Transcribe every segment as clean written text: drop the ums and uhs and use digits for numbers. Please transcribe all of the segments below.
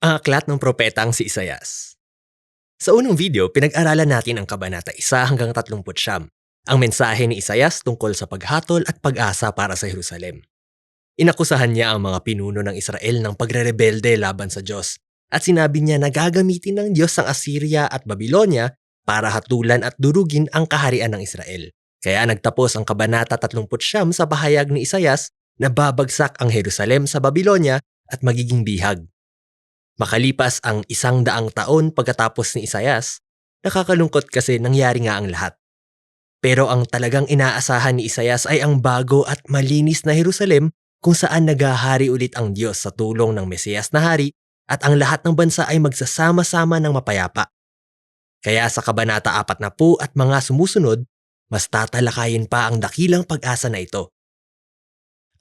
Ang aklat ng propetang si Isaias. Sa unang video, pinag-aralan natin ang kabanata 1 hanggang 39, ang mensahe ni Isaias tungkol sa paghatol at pag-asa para sa Jerusalem. Inakusahan niya ang mga pinuno ng Israel ng pagrerebelde laban sa Diyos at sinabi niya na gagamitin ng Diyos ang Assyria at Babylonia para hatulan at durugin ang kaharian ng Israel. Kaya nagtapos ang kabanata 39 sa pahayag ni Isaias na babagsak ang Jerusalem sa Babylonia at magiging bihag. Makalipas ang 100 taon pagkatapos ni Isaias, nakakalungkot kasi nangyari nga ang lahat. Pero ang talagang inaasahan ni Isaias ay ang bago at malinis na Jerusalem kung saan naghahari ulit ang Diyos sa tulong ng Mesiyas na hari at ang lahat ng bansa ay magsasama-sama ng mapayapa. Kaya sa kabanata 40 at mga sumusunod, mas tatalakayin pa ang dakilang pag-asa na ito.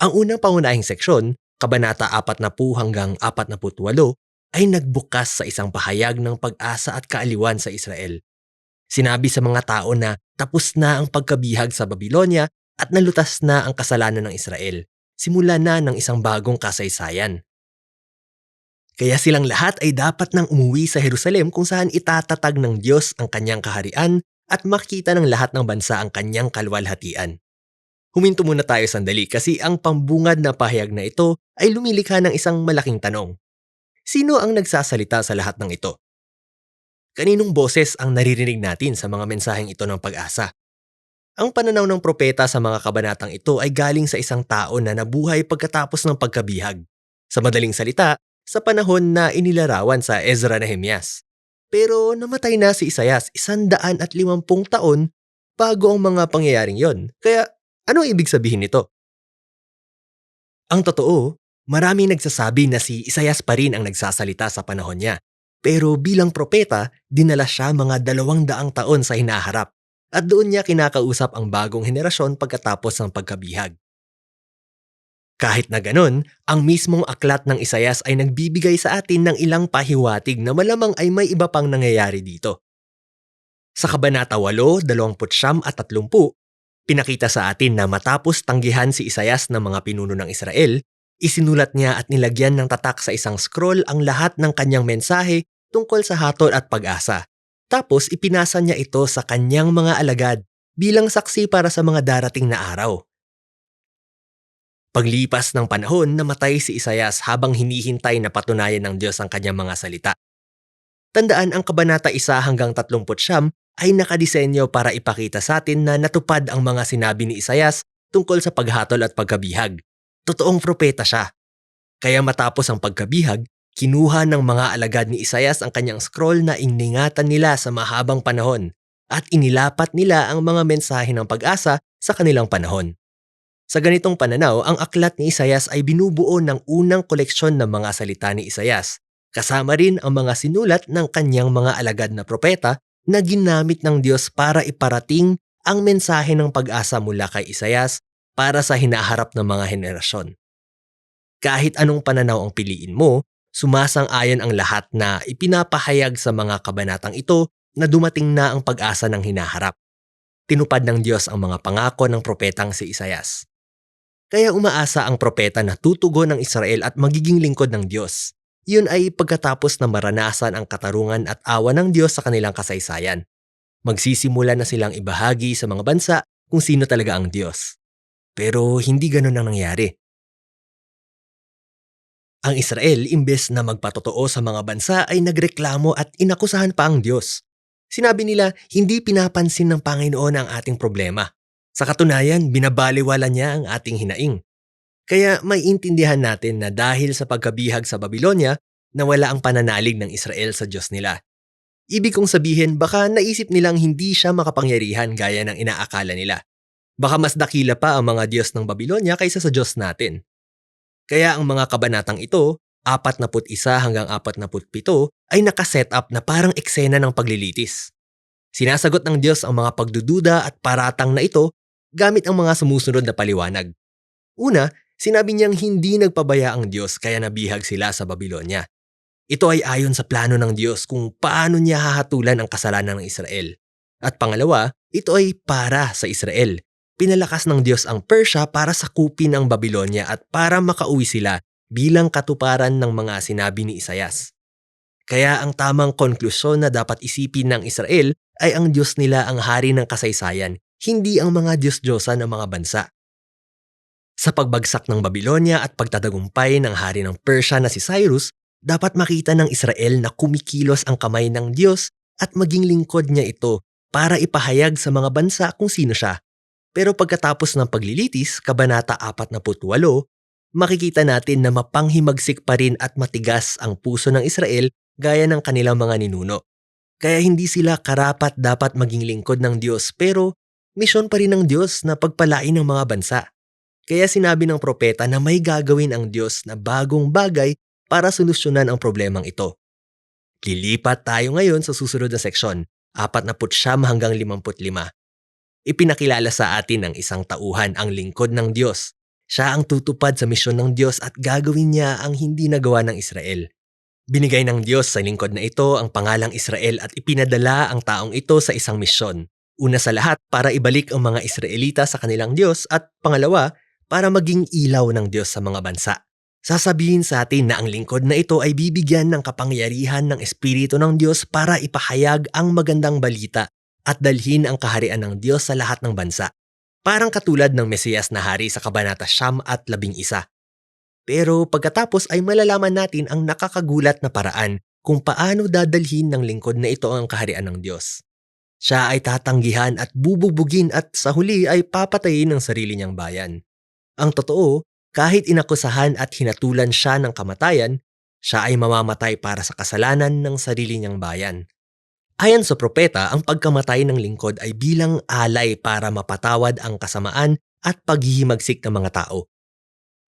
Ang unang pangunahing seksyon, kabanata 40 hanggang 48, ay nagbukas sa isang pahayag ng pag-asa at kaaliwan sa Israel. Sinabi sa mga tao na tapos na ang pagkabihag sa Babylonia at nalutas na ang kasalanan ng Israel. Simula na ng isang bagong kasaysayan. Kaya silang lahat ay dapat nang umuwi sa Jerusalem kung saan itatatag ng Diyos ang kanyang kaharian at makita ng lahat ng bansa ang kanyang kaluwalhatian. Huminto muna tayo sandali kasi ang pambungad na pahayag na ito ay lumilikha ng isang malaking tanong. Sino ang nagsasalita sa lahat ng ito? Kaninong boses ang naririnig natin sa mga mensaheng ito ng pag-asa? Ang pananaw ng propeta sa mga kabanatang ito ay galing sa isang tao na nabuhay pagkatapos ng pagkabihag. Sa madaling salita, sa panahon na inilarawan sa Ezra Nehemias. Pero namatay na si Isaias 150 taon bago ang mga pangyayaring yon. Kaya ano ibig sabihin nito? Ang totoo, maraming nagsasabi na si Isaias pa rin ang nagsasalita sa panahon niya. Pero bilang propeta, dinala siya mga 200 taon sa hinaharap at doon niya kinakausap ang bagong henerasyon pagkatapos ng pagkabihag. Kahit na ganun, ang mismong aklat ng Isaias ay nagbibigay sa atin ng ilang pahiwatig na malamang ay may iba pang nangyayari dito. Sa kabanata 8, 29 at 30, pinakita sa atin na matapos tanggihan si Isaias ng mga pinuno ng Israel, isinulat niya at nilagyan ng tatak sa isang scroll ang lahat ng kanyang mensahe tungkol sa hatol at pag-asa. Tapos ipinasa niya ito sa kanyang mga alagad bilang saksi para sa mga darating na araw. Paglipas ng panahon, namatay si Isaias habang hinihintay na patunayan ng Diyos ang kanyang mga salita. Tandaan ang kabanata 1 hanggang 39 ay nakadisenyo para ipakita sa atin na natupad ang mga sinabi ni Isaias tungkol sa paghatol at pagkabihag. Totoong propeta siya. Kaya matapos ang pagkabihag, kinuha ng mga alagad ni Isaias ang kanyang scroll na iningatan nila sa mahabang panahon at inilapat nila ang mga mensahe ng pag-asa sa kanilang panahon. Sa ganitong pananaw, ang aklat ni Isaias ay binubuo ng unang koleksyon ng mga salita ni Isaias, kasama rin ang mga sinulat ng kanyang mga alagad na propeta na ginamit ng Diyos para iparating ang mensahe ng pag-asa mula kay Isaias para sa hinaharap ng mga henerasyon. Kahit anong pananaw ang piliin mo, sumasang-ayon ang lahat na ipinapahayag sa mga kabanatang ito na dumating na ang pag-asa ng hinaharap. Tinupad ng Diyos ang mga pangako ng propetang si Isaias. Kaya umaasa ang propeta na tutugon ng Israel at magiging lingkod ng Diyos. Yun ay pagkatapos na maranasan ang katarungan at awa ng Diyos sa kanilang kasaysayan. Magsisimula na silang ibahagi sa mga bansa kung sino talaga ang Diyos. Pero hindi ganun ang nangyari. Ang Israel, imbes na magpatotoo sa mga bansa, ay nagreklamo at inakusahan pa ang Diyos. Sinabi nila, hindi pinapansin ng Panginoon ang ating problema. Sa katunayan, binabaliwala niya ang ating hinaing. Kaya may intindihan natin na dahil sa pagkabihag sa Babylonia, nawala ang pananalig ng Israel sa Diyos nila. Ibig kong sabihin, baka naisip nilang hindi siya makapangyarihan gaya ng inaakala nila. Baka mas dakila pa ang mga Diyos ng Babylonia kaysa sa Diyos natin. Kaya ang mga kabanatang ito, 41 hanggang 47, ay nakaset up na parang eksena ng paglilitis. Sinasagot ng Diyos ang mga pagdududa at paratang na ito gamit ang mga sumusunod na paliwanag. Una, sinabi niyang hindi nagpabaya ang Diyos kaya nabihag sila sa Babylonia. Ito ay ayon sa plano ng Diyos kung paano niya hahatulan ang kasalanan ng Israel. At pangalawa, ito ay para sa Israel. Pinalakas ng Diyos ang Persia para sakupin ang Babylonia at para makauwi sila bilang katuparan ng mga sinabi ni Isaias. Kaya ang tamang konklusyon na dapat isipin ng Israel ay ang Diyos nila ang hari ng kasaysayan, hindi ang mga Diyos-Diyosan ng mga bansa. Sa pagbagsak ng Babylonia at pagtatagumpay ng hari ng Persia na si Cyrus, dapat makita ng Israel na kumikilos ang kamay ng Diyos at maging lingkod niya ito para ipahayag sa mga bansa kung sino siya. Pero pagkatapos ng paglilitis, Kabanata 48, makikita natin na mapanghimagsik pa rin at matigas ang puso ng Israel gaya ng kanilang mga ninuno. Kaya hindi sila karapat dapat maging lingkod ng Diyos pero misyon pa rin ng Diyos na pagpalain ng mga bansa. Kaya sinabi ng propeta na may gagawin ang Diyos na bagong bagay para solusyonan ang problemang ito. Lilipat tayo ngayon sa susunod na seksyon, 49 hanggang 55. Ipinakilala sa atin ng isang tauhan ang lingkod ng Diyos. Siya ang tutupad sa misyon ng Diyos at gagawin niya ang hindi nagawa ng Israel. Binigay ng Diyos sa lingkod na ito ang pangalang Israel at ipinadala ang taong ito sa isang misyon. Una sa lahat para ibalik ang mga Israelita sa kanilang Diyos at pangalawa, para maging ilaw ng Diyos sa mga bansa. Sasabihin sa atin na ang lingkod na ito ay bibigyan ng kapangyarihan ng Espiritu ng Diyos para ipahayag ang magandang balita at dalhin ang kaharian ng Diyos sa lahat ng bansa. Parang katulad ng Mesiyas na hari sa Kabanata 11. Pero pagkatapos ay malalaman natin ang nakakagulat na paraan kung paano dadalhin ng lingkod na ito ang kaharian ng Diyos. Siya ay tatanggihan at bubugbugin at sa huli ay papatayin ng sarili niyang bayan. Ang totoo, kahit inakusahan at hinatulan siya ng kamatayan, siya ay mamamatay para sa kasalanan ng sarili niyang bayan. Ayon sa propeta, ang pagkamatay ng lingkod ay bilang alay para mapatawad ang kasamaan at paghihimagsik ng mga tao.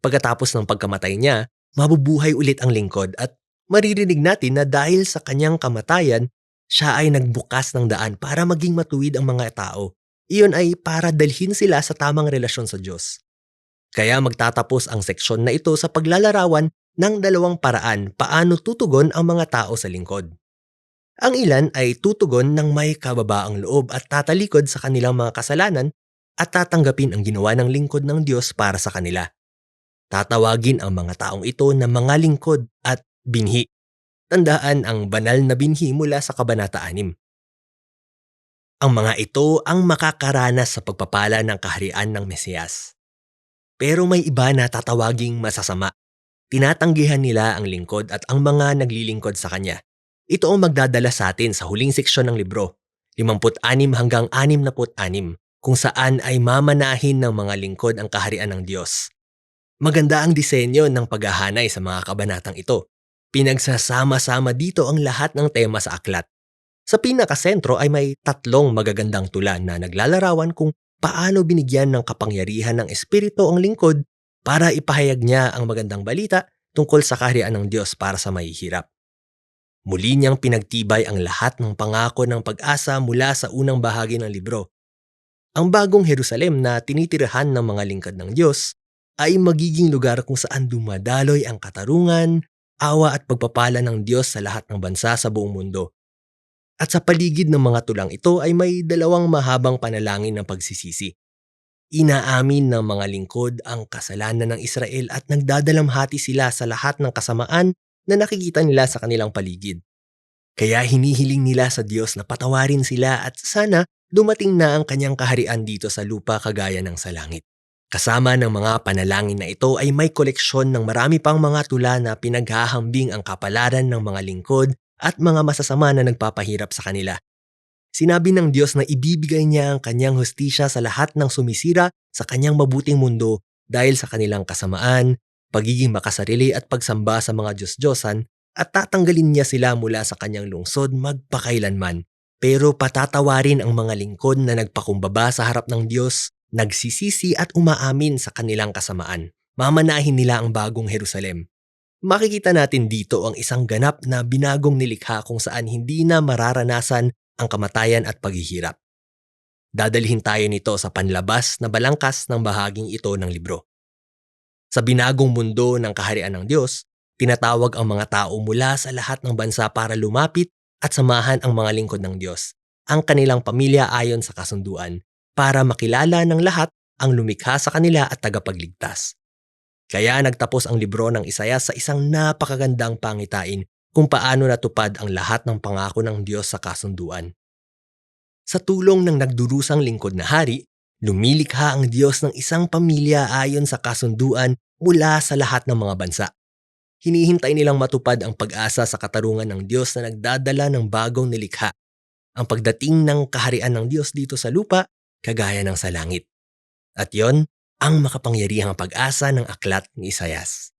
Pagkatapos ng pagkamatay niya, mabubuhay ulit ang lingkod at maririnig natin na dahil sa kanyang kamatayan, siya ay nagbukas ng daan para maging matuwid ang mga tao. Iyon ay para dalhin sila sa tamang relasyon sa Diyos. Kaya magtatapos ang seksyon na ito sa paglalarawan ng dalawang paraan paano tutugon ang mga tao sa lingkod. Ang ilan ay tutugon ng may kababaang loob at tatalikod sa kanilang mga kasalanan at tatanggapin ang ginawa ng lingkod ng Diyos para sa kanila. Tatawagin ang mga taong ito na mga lingkod at binhi. Tandaan ang banal na binhi mula sa Kabanata 6. Ang mga ito ang makakaranas sa pagpapala ng kaharian ng Mesiyas. Pero may iba na tatawaging masasama. Tinatanggihan nila ang lingkod at ang mga naglilingkod sa kanya. Ito ang magdadala sa atin sa huling seksyon ng libro, 56 hanggang 66, kung saan ay mamanahin ng mga lingkod ang kaharian ng Diyos. Maganda ang disenyo ng paghahanay sa mga kabanatang ito. Pinagsasama-sama dito ang lahat ng tema sa aklat. Sa pinakasentro ay may 3 magagandang tula na naglalarawan kung paano binigyan ng kapangyarihan ng Espiritu ang lingkod para ipahayag niya ang magandang balita tungkol sa kaharian ng Diyos para sa mahihirap. Muli niyang pinagtibay ang lahat ng pangako ng pag-asa mula sa unang bahagi ng libro. Ang bagong Jerusalem na tinitirahan ng mga lingkod ng Diyos ay magiging lugar kung saan dumadaloy ang katarungan, awa at pagpapala ng Diyos sa lahat ng bansa sa buong mundo. At sa paligid ng mga tulang ito ay may 2 mahabang panalangin ng pagsisisi. Inaamin ng mga lingkod ang kasalanan ng Israel at nagdadalamhati sila sa lahat ng kasamaan na nakikita nila sa kanilang paligid. Kaya hinihiling nila sa Diyos na patawarin sila at sana dumating na ang kanyang kaharian dito sa lupa kagaya ng sa langit. Kasama ng mga panalangin na ito ay may koleksyon ng marami pang mga tula na pinaghahambing ang kapalaran ng mga lingkod at mga masasama na nagpapahirap sa kanila. Sinabi ng Diyos na ibibigay niya ang kanyang hustisya sa lahat ng sumisira sa kanyang mabuting mundo dahil sa kanilang kasamaan, pagiging makasarili at pagsamba sa mga Diyos-Diyosan at tatanggalin niya sila mula sa kanyang lungsod magpakailanman. Pero patatawarin ang mga lingkod na nagpakumbaba sa harap ng Diyos, nagsisisi at umaamin sa kanilang kasamaan. Mamanahin nila ang bagong Jerusalem. Makikita natin dito ang isang ganap na binagong nilikha kung saan hindi na mararanasan ang kamatayan at paghihirap. Dadalhin tayo nito sa panlabas na balangkas ng bahaging ito ng libro. Sa binagong mundo ng kaharian ng Diyos, tinatawag ang mga tao mula sa lahat ng bansa para lumapit at samahan ang mga lingkod ng Diyos, ang kanilang pamilya ayon sa kasunduan, para makilala ng lahat ang lumikha sa kanila at tagapagligtas. Kaya nagtapos ang libro ng Isaias sa isang napakagandang pangitain kung paano natupad ang lahat ng pangako ng Diyos sa kasunduan. Sa tulong ng nagdurusang lingkod na hari, lumilikha ang Diyos ng isang pamilya ayon sa kasunduan mula sa lahat ng mga bansa. Hinihintay nilang matupad ang pag-asa sa katarungan ng Diyos na nagdadala ng bagong nilikha, ang pagdating ng kaharian ng Diyos dito sa lupa, kagaya ng sa langit. At yon ang makapangyarihang pag-asa ng aklat ni Isaias.